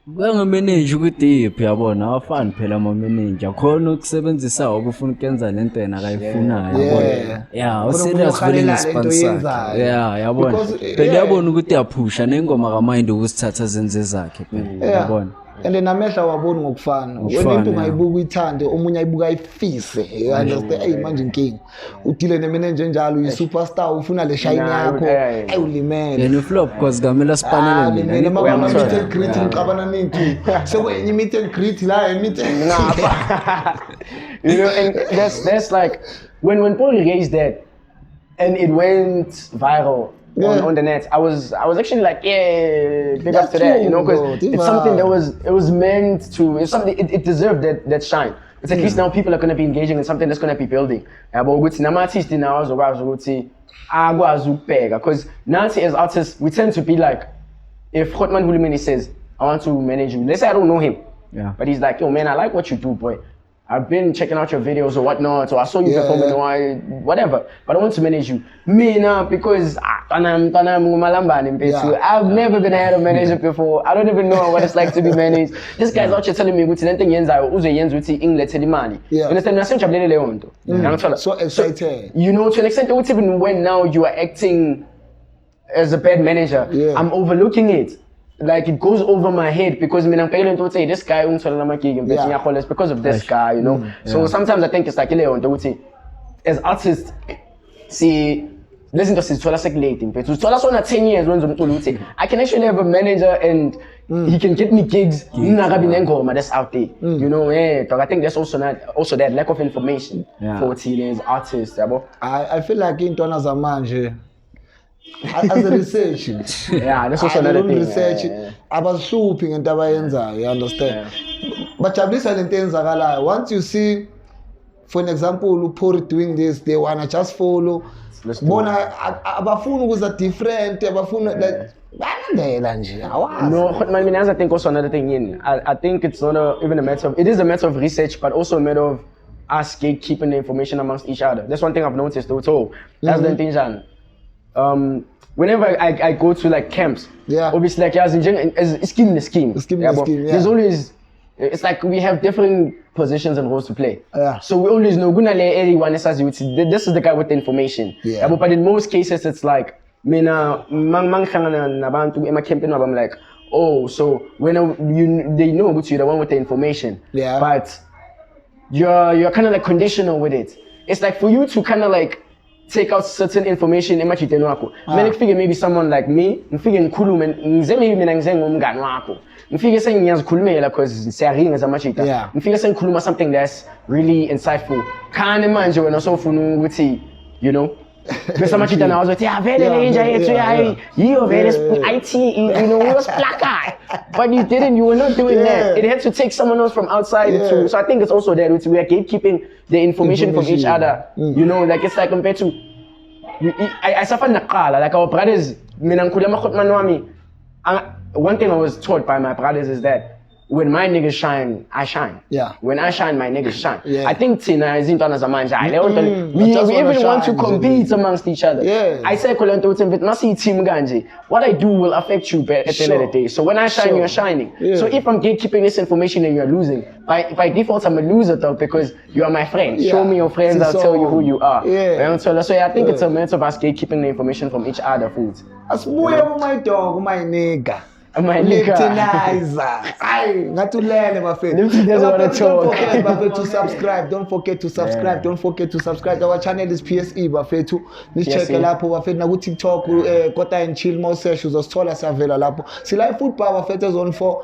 Manager ukuthi yabona awafani phela ama manager khona ukusebenzisa obufuna ukwenza lento yena akayifunayo yabona. Yeah, userious vele sponsor. Yeah, yabona. Phela yabona ukuthi yaphusha nengoma kaMind ukusithatha zenze zakhe phela yabona. And then amehla wabona ngokufana wena into ungayibuka uyithande omunye ayibuka ayifise. You understand? Hey manje inkingi udile nemanager njalo uyi superstar ufuna le shine yakho ayulimele yena flop because kamela sipanele mina mama meet and greet ngicabana ninki sekwenye meet and greet la meet you know, and that's like when Paul raised that and it went viral on the net. I was actually like, yeah, big up to that, you know, because it's something that was meant to. It's something it deserved that shine. It's at least now people are gonna be engaging in something that's gonna be building. But with artists now, because now as artists we tend to be like, if Hotman Hulimeni says, I want to manage you. Let's say I don't know him, but he's like, yo man, I like what you do, boy. I've been checking out your videos or whatnot, so I saw you performing whatever, but I want to manage you. Me now, because I've never been had a manager before. I don't even know what it's like to be managed. This guy's out here telling me, you understand? So excited. You know, to an extent, even when now you are acting as a bad manager, I'm overlooking it. Like it goes over my head because I'm paying to say this guy it's because of this guy, you know. So sometimes I think it's like as artists, see listen to sithola sekulate mfethu uthola sona 10 years wenza umculo uthi I can actually have a manager and he can get me gigs ngakabi nengoma that's out there you know dog, I think that's also that lack of information for teenage artists yabo. I feel like intwana zamanje as a research that's also another thing research abasihluphi ngento abayenzayo, you understand bajabulisa lento eyenzakalayo. Once you see for an example Upori doing this, they wanna just follow bona abafuna ukuza different abafuna like balandela nje awazi. No, but I think also another thing I think it's not even a matter of, it is a matter of research but also a matter of us gatekeeping the information amongst each other. That's one thing I've noticed though. That's the thing. Whenever I go to like camps, obviously like it's scheme. There's always, it's like we have different positions and roles to play. So we always know anyone this is the guy with the information. But in most cases it's like mina nabantu ema camping I'm like, oh, so when they know you're the one with the information. But you're kind of like conditional with it. It's like for you to kind of like take out certain information emachiteni wako. Mina kufike maybe someone like me, ngifike ngikhulume maybe mina ngumngani wakho. Ngifike sengiyazikhulumela because siyaringa zamachita. Ngifike sengikhuluma something that's really insightful. Khane manje wena sofuna ukuthi, you know, bese amachita nawo azothi vele le inja yethu yiyo vele IT, you know, we was plaka. But you were not doing that. It had to take someone else from outside too. So I think it's also that we are gatekeeping the information from each other. You know, like it's like compared to I suffer naqala, like our brothers, mina ngikhuluma khotman wami. One thing I was taught by my brothers is that when my niggas shine, I shine. When I shine, my niggas shine. I think Tina is intwana zamanje. We even want to compete amongst each other. I say team ganje. What I do will affect you at the end of the day. So when I shine, you're shining. So if I'm gatekeeping this information and you're losing, by default I'm a loser though because you are my friend. Show me your friends, I'll tell you who you are. So I think it's a matter of us gatekeeping the information from each other. Asibuye my dog, my nigga. My nigga. Ngatulele bafethu. Don't forget to subscribe. Our channel is PSE bafethu. Nicheck lapho bafethu na ku TikTok Kota and Chill Mosesh uzosithola savela lapho. Sila football bafethu zone 4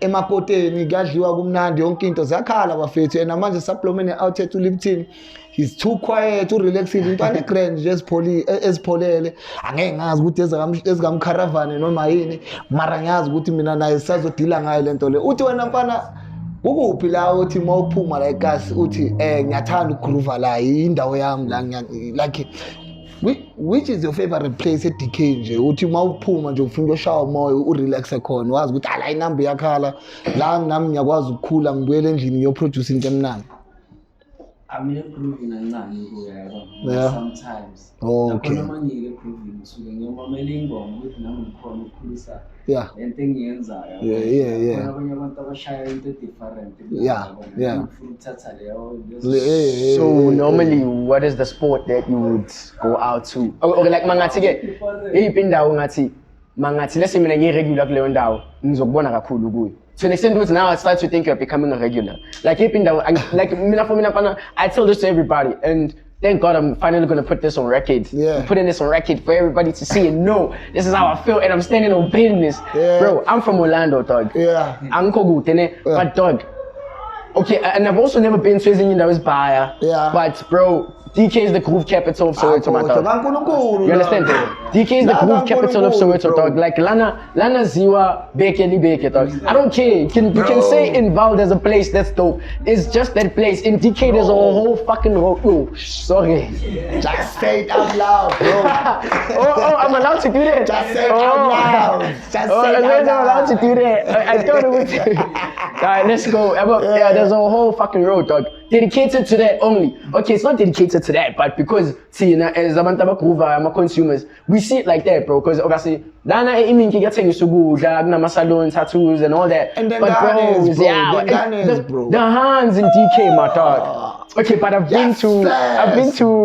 emakoteni kuyadliwa kumnandi yonke into zakhala bafethu and manje supplement out to Lipton. He's too quiet, too relaxing. Intwana grand just ezipholele. Angeke ngazi ukuthi ezikamcaravan noma yini. Mara ngiyazi ukuthi mina naye sazodila ngayo lento le. Uthi wena mfana ukuphi la uthi mawuphuma la eKasi uthi ngiyathanda ukugroove la indawo yami la like which is your favorite place at DK nje uthi mawuphuma nje ufuna ukushawa umoya urelax khona wazi ukuthi ala inamba yakhala la nami ngiyakwazi ukukhula ngibuyele endlini ngiyoproduce into emnandi. I'm improving and not sometimes. Okay. So normally, what is the sport that you would go out to? Okay, like mangati let's say mina ngiregular kuleyo ndawo ngizokubona kakhulu kuyo. To an extent, now I start to think you're becoming a regular. Like I tell this to everybody, and thank God I'm finally gonna put this on record. I'm putting this on record for everybody to see and know this is how I feel, and I'm standing on business. Bro, I'm from Orlando, dog. I'm Kogutene, but dog. Okay, and I've also never been to Bayer. But bro, DK is the groove capital of Soweto, my dog. You understand? DK is the groove capital of Soweto, dog. Like Lana Ziwa, Beke, dog. I don't care. You can say in Val there's a place that's dope. It's just that place. In DK there's a whole fucking road. Oh, sorry. Just say it out loud, bro. oh, I'm allowed to do that. Just say it out loud. Just say it out loud. I'm allowed to do that. I thought it was. Alright, let's go. There's a whole fucking road, dog. Dedicated to that only. Okay, it's not dedicated to that, but because as a consumers, we see it like that, bro. Because obviously, Dana iminki getting used to go, salon tattoos and all that. And then the hands in DK, my dog. Okay, but I've been to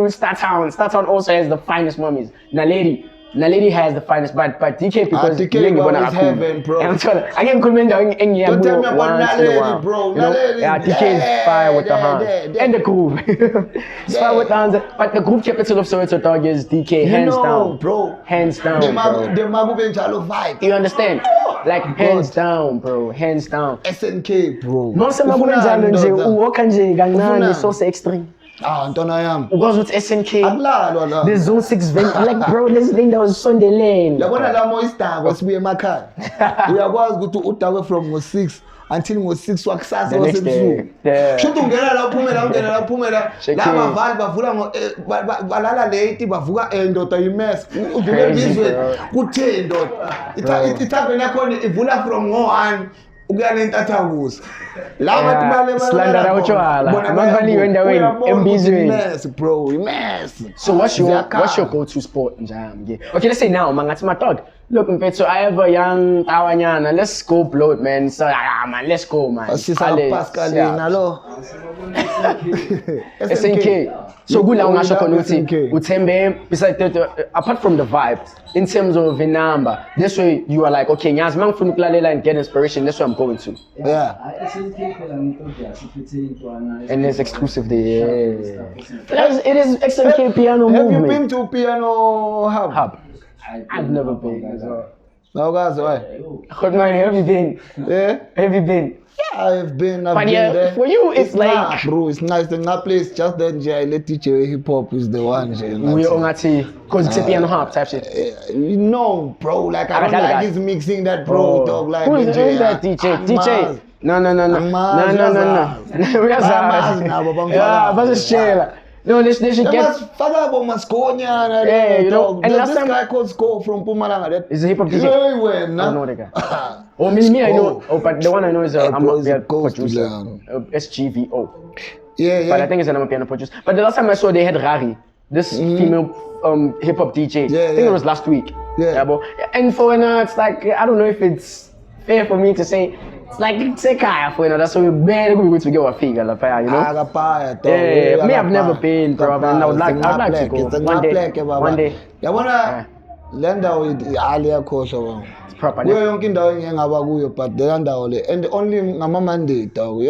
Startown. Startown also has the finest mummies. Naledi. Naledi has the finest, but DK because DK is heaven, bro. I'm telling you, I can't comment on any Don't tell me about Naledi, bro. Naledi, yeah, DK is fire with the hands and the groove. It's fire with the hands, but the group capital of Soweto dog is DK, hands down, bro. Hands down, the bro. Magu Benjalo vibe. You understand? Like hands down, bro. Hands down. SNK, bro. No se Magu Benjalo nje uwalka nje kancane so extreme. Ntona yami. Ukwazi ukuthi SNK. Akulalwa la. The Zone 6 venue. Like bro, this thing that was Sonderland. Yabona la mo isidakwa sibuye emakhaya. Uyakwazi ukuthi udakwe from ngo6 until ngo6 wakusasa wasebusuku. Shothi ungena la uphumela la bavali bavula balala late bavuka endoda imess. Udlule bizwe kuthe ndoda. Ithabe nakhona ivula from ngo1 ukuya lentathakuza. La bantu bale slandera utshwala mabaliwe endaweni embizweni bro imess. So what's your go-to sport njami? Okay, let's say now mangathi my dog, look mfethu I have a young tawanyana, let's go blow it man. So man, let's go man. Pascalina lo SNK. So kula ungasho khona ukuthi uthembe beside that, apart from the vibes in terms of a number, this way you are like okay nyazi mangifuna ukulalela and get inspiration, that's where I'm going to. Yeah. And it's exclusive there. It is SNK piano movement. Have you been to Piano Hub? I've never been as well. No guys, why? Have you been? Yeah. Have you been? Yeah, I've been But there. For you, it's like bro, it's nice. The place just then, I let teacher hip hop is the one. We ongati because it's a Piano Hub type shit. No, bro. Like I don't like his mixing that, bro. Dog, like who's that DJ? DJ? No. We are yeah, but it's chill. No, this should get. Father Masconia, yeah, you know. And last time I called Score from Pumalanga. Is a hip hop DJ. Very well, no. I know the guy. Oh, me, I know. Oh, but the one I know is a producer. SGVO. Yeah. But I think it's an piano producer. But the last time I saw, they had Rari, this female hip hop DJ. Yeah, I think it was last week. Yeah. And for now, it's like I don't know if it's fair for me to say. It's like say kaya for that's why we barely go to get a figure, you know. Yeah, me I've never been, bro. And I would like to go one day. I wanna land out with earlier course of proper. We're young in but the land out and only Mama Monday, dog.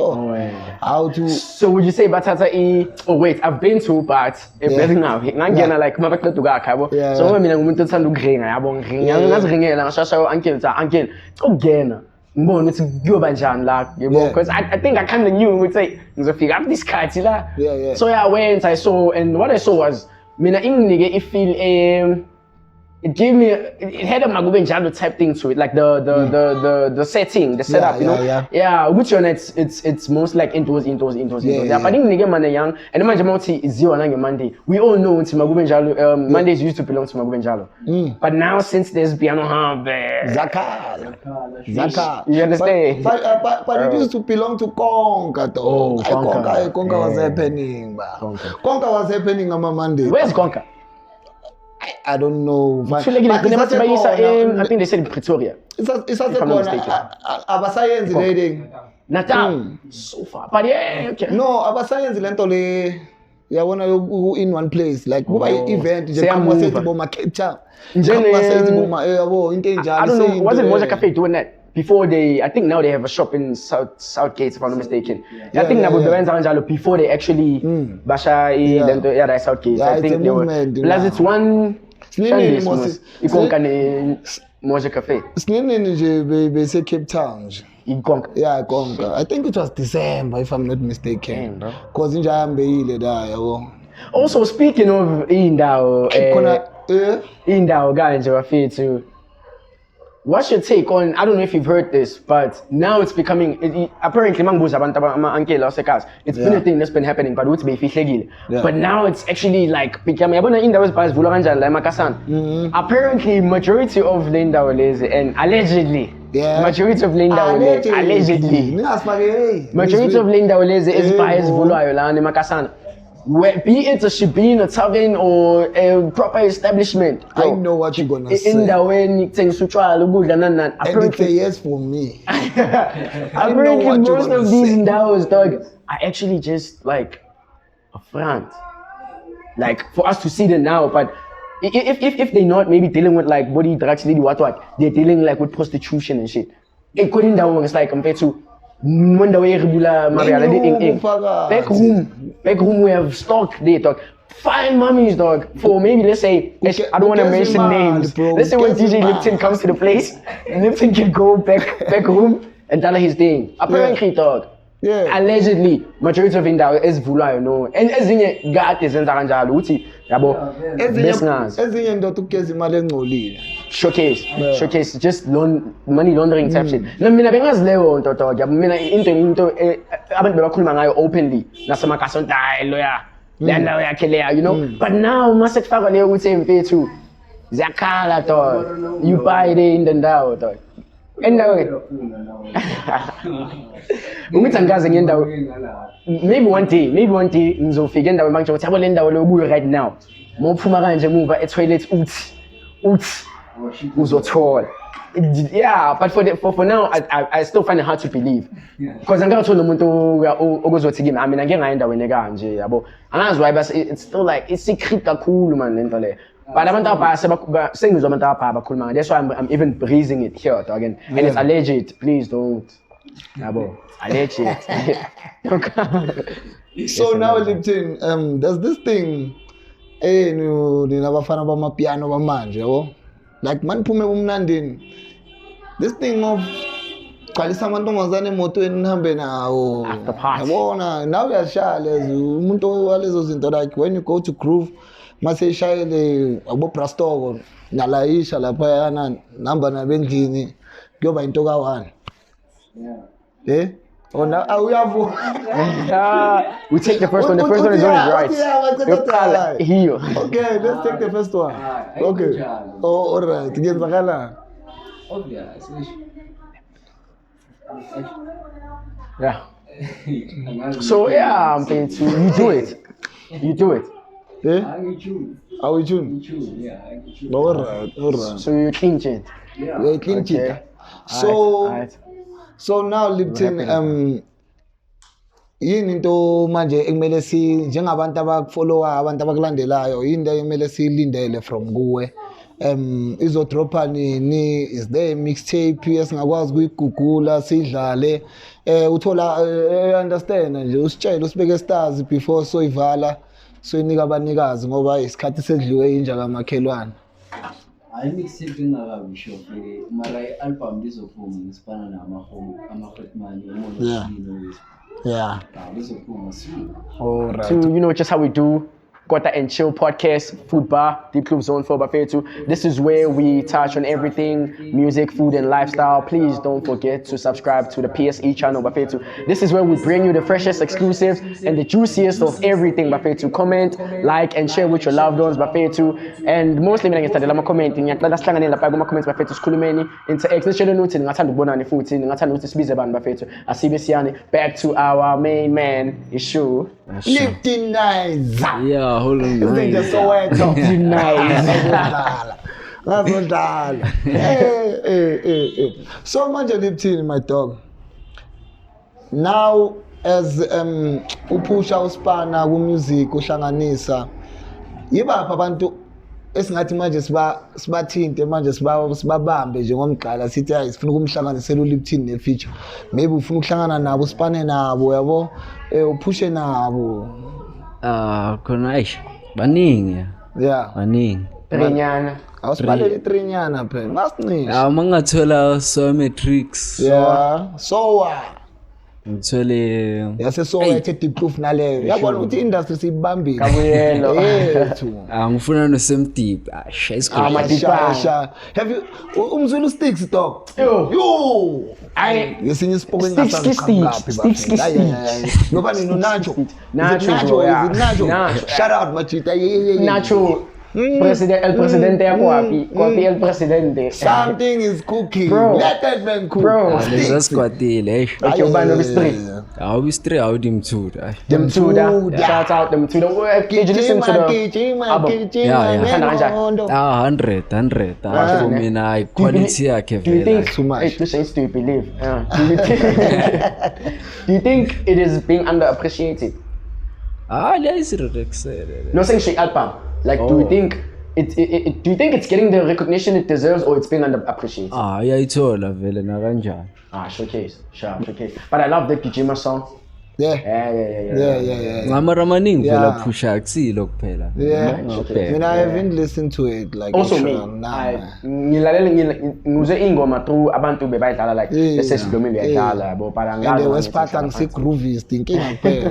How to? So would you say Batata E? Oh wait, I've been to, but everything now. I'm like my back to go kabo. So when I'm going to send to green, I won't ring. I'm not ringing. I'm so uncle. Again. It's good because I think I kind of knew would say there's a figure of this cat. So I went, I saw, and what I saw was it feel it gave me it had a Magubenjalo type thing to it, like the setting, the setup, you know. Yeah, which one it's most like indoors. Yeah. But in the man young and the Manjamoti is 0 and Monday. We all know it's Magubenjalo. Mondays used to belong to Magubenjalo. But now since there's Piano Hub, Zaka. You understand? But it used to belong to Konka though. Konka was happening. Konka was happening on Monday. Where's Konka? I don't know. I think they said in Pretoria. It's not a science rating. Natal. So far. But yeah, okay. No, our science lentole. Yeah, when I go in one place, like go by event, just come and say to my capture. I don't know. Wasn't Moja Cafe doing that? Before I think now they have a shop in Southgate, if I'm not mistaken. Yeah, I think that was the Anjalo before they actually Basha that's Southgate. Yeah, I think they were. Plus, it's one. Moja Cafe. It's they say Cape Town. Ikonka. Yeah, Ikonka. I think it was December, if I'm not mistaken. Because in Jambe there. Also, speaking of Indao, guys, too. What's your take on, I don't know if you've heard this, but now it's becoming, apparently, it's been a thing that's been happening, but but now it's actually like becoming, apparently, majority of Lindawalese, and allegedly, majority of Lindawalese, majority of Lindawalese is biased Makasana. Be it a shibin, a tavern, or a proper establishment. Bro, I know what you're gonna say. In the way, and it's a yes for me. Apparently, most of these Ndaos, dog, are actually just like a front. Like for us to see them now, but if they're not maybe dealing with like body drugs, what, they're dealing like with prostitution and shit. It's like compared to when the way back room we have stock there, dog. Fine mummies, dog. For maybe let's say I don't want to mention names. Let's say when DJ Lipton comes to the place, Lipton can go back room and tell her his thing. Apparently, dog. Yeah. Allegedly, majority of indawo ezivulwa you know. And ezinye kade zenza kanjalo uthi yabo besingazi. Ezinye ndoda ukugeza imali engcolile. Showcase just money laundering type shit. Mina bengazi leyo nto dog. Yabo mina into abantu bebakhuluma ngayo openly nasemakasi onto hayi loya. Landa yakhe leya you know. But now mase kufakwa leyo ukuthi emfethu ziyakhala dog. You buy it in the ndawo dog. Endaweni ukuthi angaze ngendawo maybe one day ngizofika endaweni manje ukuthi yabo le ndawo lokuyo right now mophuma kanje emuva e-toilet uthi uzothola. Yeah, but for now I still find it hard to believe because angakuthola umuntu okuzothi kimi I mean angeke ngaye endaweni kanje yabo angazi why but it's still like it's secret kakhulu man lento le. But abantu abaya sengizwa abantu abaya bakhuluma. That's why I'm even breezing it here again. And it's alleged. Please don't. Yabo. Alleged. So now Lipton, there's this thing ninabafana bamapiano bamanje yabo. Like man phume umnandini. This thing of qalisa amantombazane emotweni nihambe nawo. Yabona now uyashaya umuntu walezo zinto like when you go to groove mase ishayele abo Brastoko nalayisha lapha yana namba nabendlini kuyoba into ka1. Yeah. Ona awuyavu. We take the first one. The first one is always right. Here. Okay, let's take the first one. Okay. Oh, all right. Ngenzakala. Yeah. So yeah, I'm saying you do it. Yeah? How we tune? Yeah, Alright. So you clean it. Yeah, clean Okay. it. So now Lipton, yini into manje ekumele njengabantu abakufollowa abantu abakulandelayo yini into ekumele silindele from kuwe izodropa nini? Is there a mixtape esingakwazi kuyigugula sidlale uthola understand nje usitshela usibeke stars before so ivala so inika abanikazi ngoba isikhathi sedliwe inja kamakhelwane. I mixtape ngakabisho vele mara i-album lizophuma ngisipana nama-Hotman Yeah. Lizophuma soon. All right. So you know just how we do. Kota and Chill podcast, Food Bar, Deep Club Zone 4 Buffet 2. This is where we touch on everything, music, food, and lifestyle. Please don't forget to subscribe to the PSE channel, Buffet 2. This is where we bring you the freshest exclusives and the juiciest of everything, Buffet 2. Comment, like, and share with your loved ones, Buffet 2. And mostly, I'm commenting. I'm comments, Buffet 2. Skulumeni, interact. Let's share the notes. I'm back to our main man, Ishu. Lipton Nice. Yeah, hold on. Just so nice. Ngazodlala. So manje Lipton my dog. Now as upusha uspana ku music uhlanganisa yibapha abantu esingathi manje sibathinte manje sibabambe njengomgqala sithi hayi sifuna ukumhlanganisela uLipton ne-feature maybe ufuna ukuhlangana nabo usipane nabo yabo uphushe nabo khona eish baningi baningi Trinyana awusibalele itrinyana phela ngasicisha mangathola Somatrix so ngithole yase so ethe deep proof naleyo yabona ukuthi industry sibambile Kabuyelo. yethu ngifuna no Sam Deep Sha. Have you umzulu sticks dog yo yesinye isipoke Sticks. ngoba nino Nacho shout out Machita Nacho President, el presidente yako wapi el presidente. Something is cooking. Bro. Let that man cook. Bro. Lesaskwatile Like your band of street. awubistri awudimthuda Shout out them to the work. Did you listen to the album? 100 for mina quality yakhe Do you vela think too much. Hey, listen, it's to believe. Do you think it is being underappreciated? liyayisirexele No saying she album. Like, do you think do you think it's getting the recognition it deserves or it's being underappreciated? Iyayithola vele nakanjani. Showcase. But I love the Gijima song. Yeah. Ngamara amaningi vele aphusha akusilo kuphela. Yeah. I haven't listened to it like also me. Ngize ingoma through abantu bebayidlala like esesidlomile uyadlala yabo para ngazi. And the West Part angisi groovist inkinga kuphela.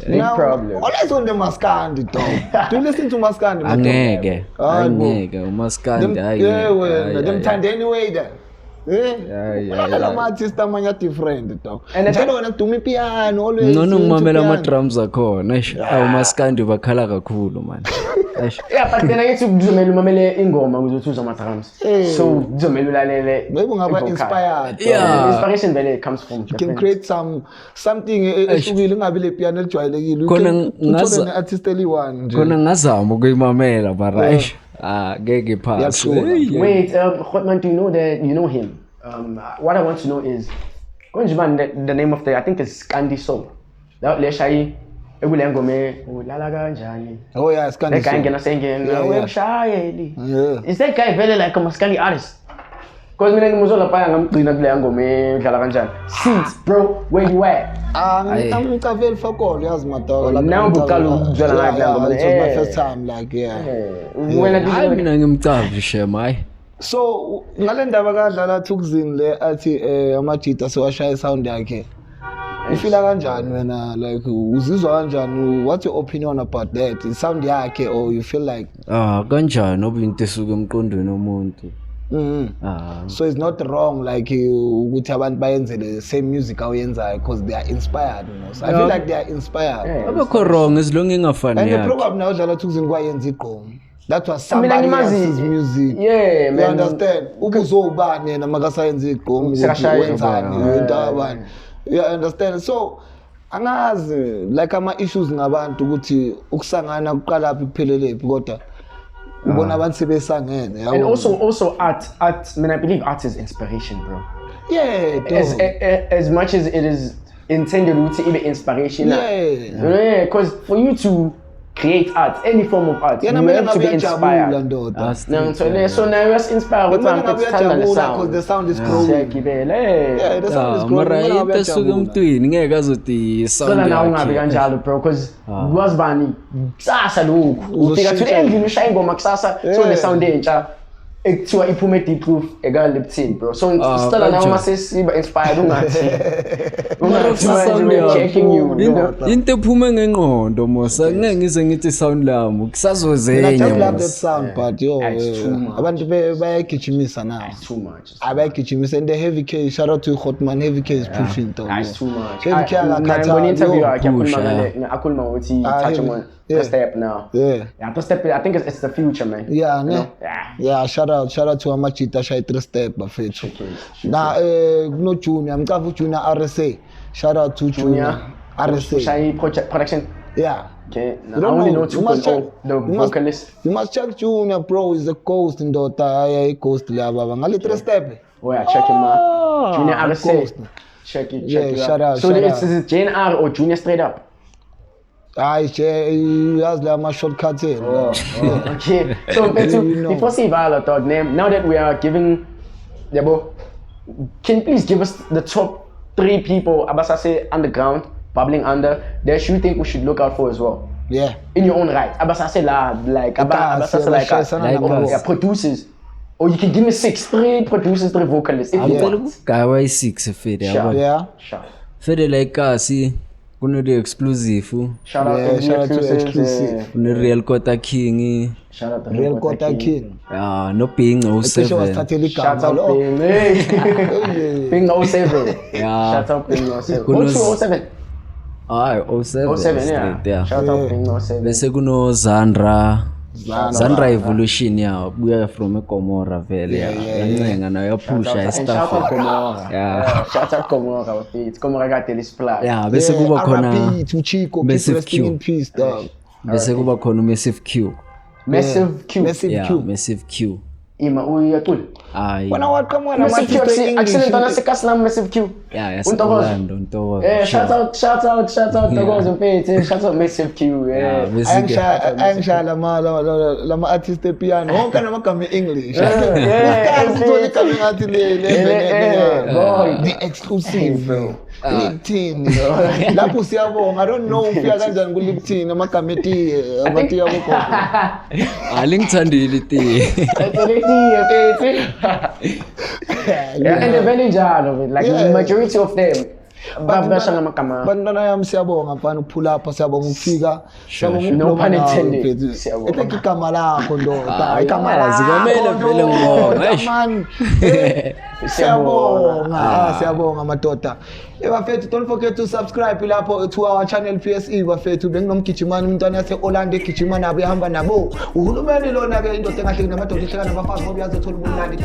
Big problem. Always on the Maskandi dog. Do you listen to Maskandi? Angeke uMaskandi hayi. Yeah, them time anyway then. La artist amanye different dog. Njalo wena dumi piano always. Nono ngimamela ama drums akhona. uMaskandi bakhala kakhulu man. Yeah, but then I get to kuzomela umamele ingoma ngizothuza ama drums. So kuzomela ulalele. Maybe ungaba inspired. Yeah, inspiration vele comes from. You can create something ehlukile ngabe le piano elijwayelekile. Khona ngaza ne artist eliwani nje. Khona ngazama ukuyimamela mara ngeke pass. Wait, Khotman, do you know that you know him? What I want to know is the name of I think it's Scandi Soul. That leshayi ekulengome ulala kanjani. Oh yeah, Scandi Soul. That guy ngena singing wemshayeli. Is that guy very like a Maskandi artist? Because mina ngimuzola phaya ngamgcina kule ngome udlala kanjani. Seats, bro, where you at? I'm Kavel Fakol, yazi madog. Now buqala ukuzwela ngale ngoma. It was my first time like Hayi mina ngimcavishe mai. So ngale ndaba kadlala Thukzin le athi amajita sewashaya sound yakhe. Ufila kanjani wena like uzizwa kanjani? What's your opinion about that? Is sound yakhe or you feel like kanjani obinto esuka emqondweni womuntu? So it's not wrong like ukuthi abantu bayenze the same music awuyenzayo because they are inspired, you know. So I feel like they are inspired. Abakho wrong as long ingafani yakhe. And the problem now Udlala Thukzin kwayenza igqomo. That was somebody else's music. Yeah, man. You understand? Ubuzobani yena makasayenza igqomo wenzani into abantu. You understand? So angazi like ama issues ngabantu ukuthi ukusangana kuqala phi kuphelelepi kodwa ubona abantu sebesangene. And also art I mean I believe art is inspiration, bro. Yeah, as much as it is intended to be inspiration. Yeah, because for you to create art, any form of art, you have to be inspired. So now you're inspired with time to tell the sound. Because the sound is growing. Yeah, the sound is growing. Mara into suka mntwini ngeke azothi sound yakhe. Sona ungabi kanjalo bro because kwazibani kusasa lokhu. Ufika to ending ushaya ingoma kusasa so the sound entsha ekuthiwa iphume deep proof eka-Lipton bro so sicela nawe masesiba inspired ungathi checking you into ephume ngengqondo mosa ngeke ngize ngithi sound lami kusazozenya I love that sound but abantu bayagijimisa now it's too much abayagijimisa and the heavy K shout out to Khotman heavy K is pushing though it's too much heavy K akakhatha when interview akhuluma ukuthi touch on the step now. Yeah, the step. I think it's the future, man. Yeah, yeah. Shout out to Amachita Shai 3 Step, Buffet. Now, no Junior. I'm talking Junior RSA. Shout out to Junior RSA. Shai production. Yeah. Okay. I only know two the vocalist. You must check Junior, bro. Is the coast in Dota. Coast Lava. Ngali 3 Step. Oh yeah, check him out. Junior RSA. Check it. Yeah, shout out. So is it JNR or Junior straight up? He has my shortcuts in. Okay. So before Sivala thought name, now that we are giving Yabo, can you please give us the top 3 people Abasase underground, bubbling under, that you think we should look out for as well? Yeah. In your own right. Abasase like Abasase producers. Or you can give me 3 producers, 3 vocalists. If you want. Guy 6 fede. Yeah. Fede like kasi. Kuno the exclusive. Shout out to exclusive. Kuno Real Kota King. Shout out to Real Kota King. No Ping 07. Shout out Ping. Ping 07. Yeah. Shout out Ping 07. Kuno 07. 07 yeah. Shout out Ping 07. Bese kuno Zandra Evolution buya from eGomora vele yancenga nayo yapusha stuff shout out Gomora it's Gomora ka Telispla bese kuba khona Chico Massive Q in peace dog bese kuba khona Massive Q Massive Q Massive Q Ima uyacula. Hayi. Wena what come on Massive Q accident on sikasi nami Massive Q. Yeah, Untokozo. Shout out Ntokozo mfethu. Shout out Massive Q. Ayangishaya lama artist epiano wonke namagama e-English. Yeah. Igama ngathi le the exclusive bro. Liptin. Lapho siyabonga. I don't know ufika kanjani ku Liptin amagama etiye abatiya bokhona. Alingithandile itiye. Yeah, and the very njalo like the majority of them babasha ngamagama. Bantwana yami siyabonga mfana ukuphula apha siyabonga ukufika. No pun intended. Siyabonga. Ethi igama lakho ndoda. Igama lakho. Zikamele vele ngibonga. Siyabonga. Siyabonga madoda. Bafethu don't forget to subscribe lapho to our channel PSE bafethu benginomgijimani umntwana yase Orlando egijima nabo ehamba nabo. Uhulumeni lona ke indoda engahleki namadoda ehleka nabafazi ngoba uyazothola ubunandi.